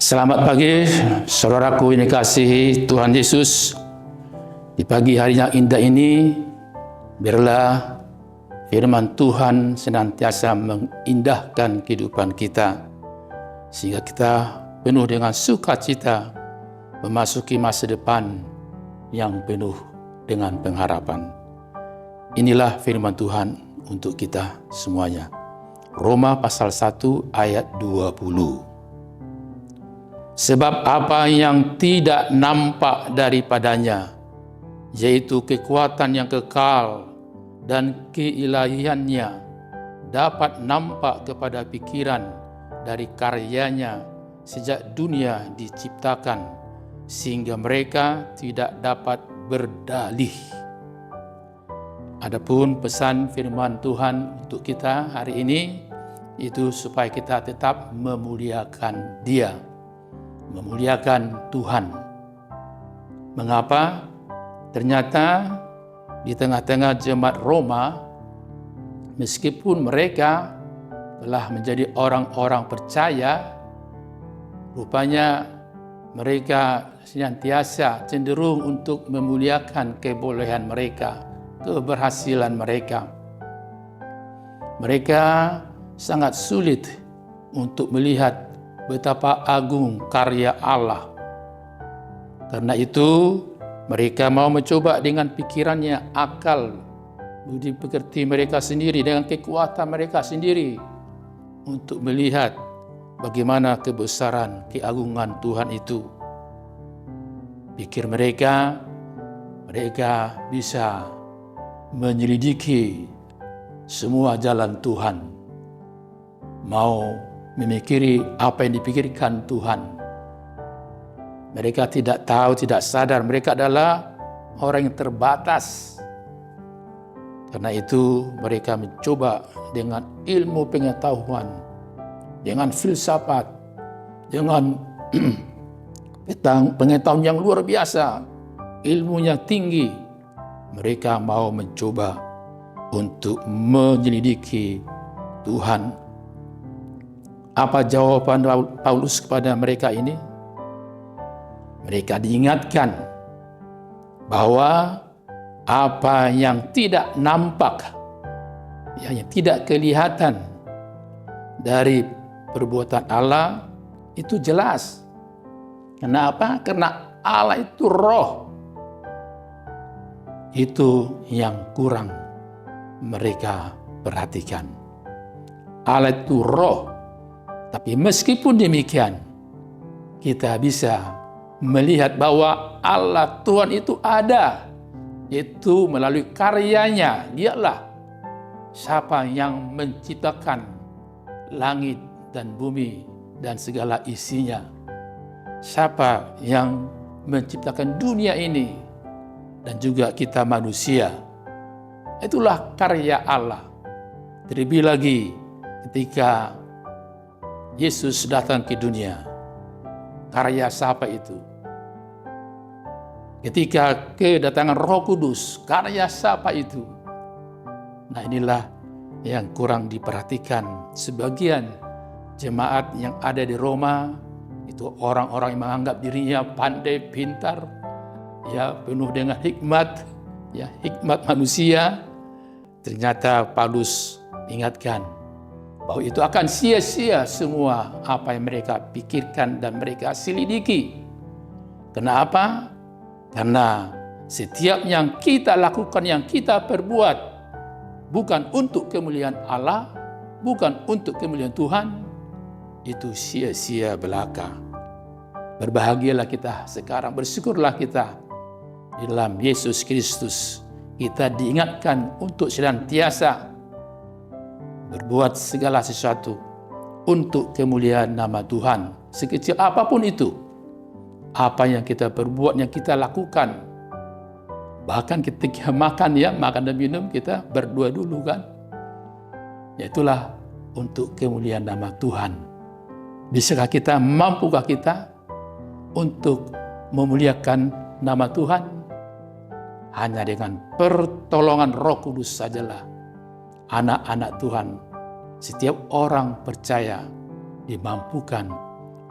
Selamat pagi, saudaraku yang dikasihi Tuhan Yesus. Di pagi hari yang indah ini, biarlah firman Tuhan senantiasa mengindahkan kehidupan kita, sehingga kita penuh dengan sukacita memasuki masa depan yang penuh dengan pengharapan. Inilah firman Tuhan untuk kita semuanya. Roma pasal 1 ayat 20. Sebab apa yang tidak nampak daripadanya, yaitu kekuatan yang kekal dan keilahiannya, dapat nampak kepada pikiran dari karyanya sejak dunia diciptakan, sehingga mereka tidak dapat berdalih. Adapun pesan firman Tuhan untuk kita hari ini, itu supaya kita tetap memuliakan Dia, memuliakan Tuhan. Mengapa? Ternyata di tengah-tengah jemaat Roma, meskipun mereka telah menjadi orang-orang percaya, rupanya mereka senantiasa cenderung untuk memuliakan kebolehan mereka, keberhasilan mereka. Mereka sangat sulit untuk melihat betapa agung karya Allah. Karena itu, mereka mau mencoba dengan pikirannya, akal, budi pekerti mereka sendiri, dengan kekuatan mereka sendiri, untuk melihat bagaimana kebesaran, keagungan Tuhan itu. Pikir mereka bisa menyelidiki semua jalan Tuhan, mau memikiri apa yang dipikirkan Tuhan. Mereka tidak tahu, tidak sadar mereka adalah orang yang terbatas. Karena itu mereka mencoba dengan ilmu pengetahuan, dengan filsafat, dengan pengetahuan yang luar biasa, ilmunya tinggi. Mereka mau mencoba untuk menyelidiki Tuhan. Apa jawaban Paulus kepada mereka ini? Mereka diingatkan bahwa apa yang tidak nampak, yang tidak kelihatan dari perbuatan Allah itu jelas. Kenapa? Karena Allah itu roh. Itu yang kurang mereka perhatikan. Allah itu roh. Tapi meskipun demikian, kita bisa melihat bahwa Allah Tuhan itu ada. Itu melalui karyanya. Dialah siapa yang menciptakan langit dan bumi dan segala isinya. Siapa yang menciptakan dunia ini dan juga kita manusia. Itulah karya Allah. Terlebih lagi ketika Yesus datang ke dunia. Karya siapa itu? Ketika kedatangan Roh Kudus, karya siapa itu? Nah, inilah yang kurang diperhatikan sebagian jemaat yang ada di Roma. Itu orang-orang yang menganggap dirinya pandai, pintar, ya, penuh dengan hikmat, ya, hikmat manusia. Ternyata Paulus ingatkan bahwa itu akan sia-sia semua apa yang mereka pikirkan dan mereka selidiki. Kenapa? Karena setiap yang kita lakukan, yang kita perbuat, bukan untuk kemuliaan Allah, bukan untuk kemuliaan Tuhan, itu sia-sia belaka. Berbahagialah kita sekarang, bersyukurlah kita di dalam Yesus Kristus. Kita diingatkan untuk senantiasa berbuat segala sesuatu untuk kemuliaan nama Tuhan. Sekecil apapun itu, apa yang kita perbuat, yang kita lakukan. Bahkan ketika makan dan minum, kita berdoa dulu kan. Yaitulah untuk kemuliaan nama Tuhan. Bisakah kita, mampukah kita untuk memuliakan nama Tuhan? Hanya dengan pertolongan Roh Kudus sajalah anak-anak Tuhan, setiap orang percaya dimampukan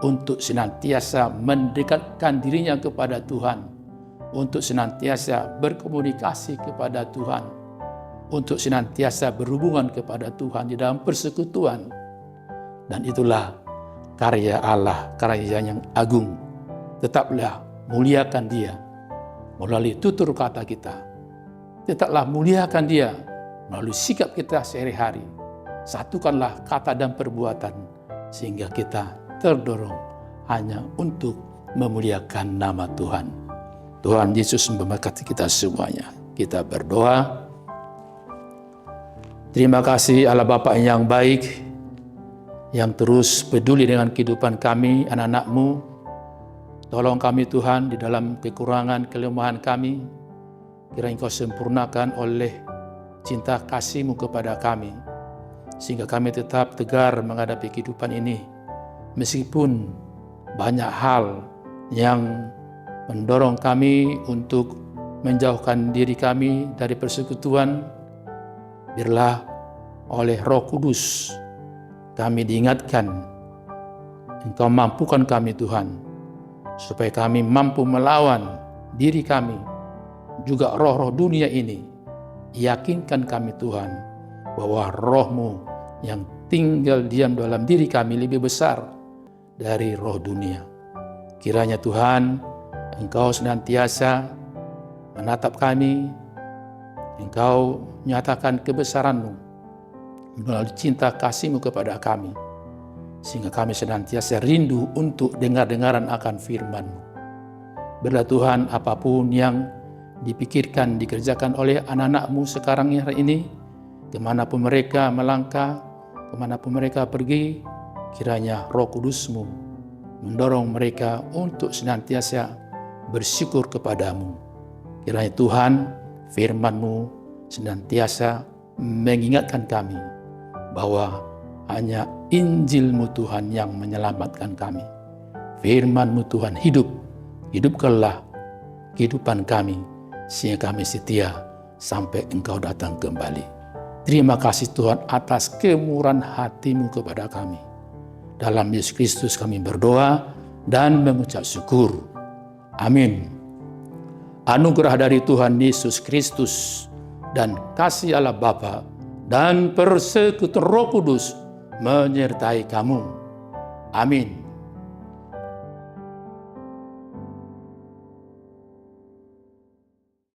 untuk senantiasa mendekatkan dirinya kepada Tuhan, untuk senantiasa berkomunikasi kepada Tuhan, untuk senantiasa berhubungan kepada Tuhan di dalam persekutuan. Dan itulah karya Allah, karya yang agung. Tetaplah muliakan Dia melalui tutur kata kita. Tetaplah muliakan Dia melalui sikap kita sehari-hari. Satukanlah kata dan perbuatan sehingga kita terdorong hanya untuk memuliakan nama Tuhan. Tuhan Yesus memberkati kita semuanya. Kita berdoa. Terima kasih Allah Bapa yang baik, yang terus peduli dengan kehidupan kami, anak-anak-Mu. Tolong kami Tuhan di dalam kekurangan, kelemahan kami. Kiranya Engkau sempurnakan oleh cinta kasih-Mu kepada kami, sehingga kami tetap tegar menghadapi kehidupan ini. Meskipun banyak hal yang mendorong kami untuk menjauhkan diri kami dari persekutuan, biarlah oleh Roh Kudus kami diingatkan, Engkau mampukan kami Tuhan, supaya kami mampu melawan diri kami, juga roh-roh dunia ini. Yakinkan kami Tuhan, bahwa Roh-Mu yang tinggal diam dalam diri kami lebih besar dari roh dunia. Kiranya Tuhan, Engkau senantiasa menatap kami, Engkau nyatakan kebesaran-Mu melalui cinta kasih-Mu kepada kami, sehingga kami senantiasa rindu untuk dengar-dengaran akan firman-Mu. Biarlah Tuhan, apapun yang dipikirkan, dikerjakan oleh anak-anak-Mu sekarang hari ini, kemanapun mereka melangkah, kemanapun mereka pergi, kiranya Roh Kudus-Mu mendorong mereka untuk senantiasa bersyukur kepadamu. Kiranya Tuhan, firman-Mu senantiasa mengingatkan kami bahwa hanya Injil-Mu Tuhan yang menyelamatkan kami. Firman-Mu Tuhan hidup, hidupkanlah kehidupan kami, sehingga kami setia sampai Engkau datang kembali. Terima kasih Tuhan atas kemurahan hati-Mu kepada kami. Dalam Yesus Kristus kami berdoa dan mengucap syukur. Amin. Anugerah dari Tuhan Yesus Kristus dan kasih Allah Bapa dan persekutuan Roh Kudus menyertai kamu. Amin.